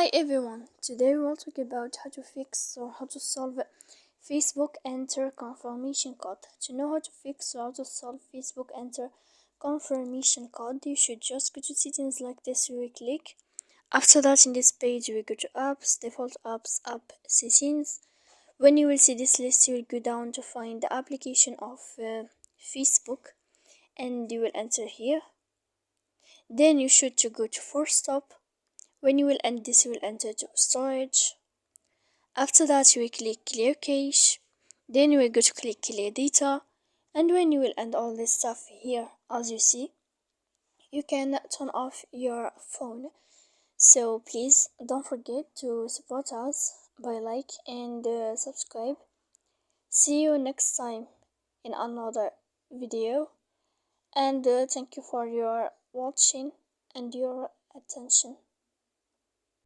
Hi everyone, today we'll talk about how to fix or how to solve Facebook Enter confirmation code. To know how to fix or how to solve Facebook Enter confirmation code, you should just go to settings like this, you will click. After that, in this page, you will go to apps, default apps, app settings. When you will see this list, you will go down to find the application of Facebook and you will enter here. Then you should to go to force stop. When you will end this, you will enter to storage. After that, you will click clear cache. Then you will go to click clear data. And when you will end all this stuff here, as you see, you can turn off your phone. So please don't forget to support us by like and subscribe. See you next time in another video. And thank you for your watching and your attention.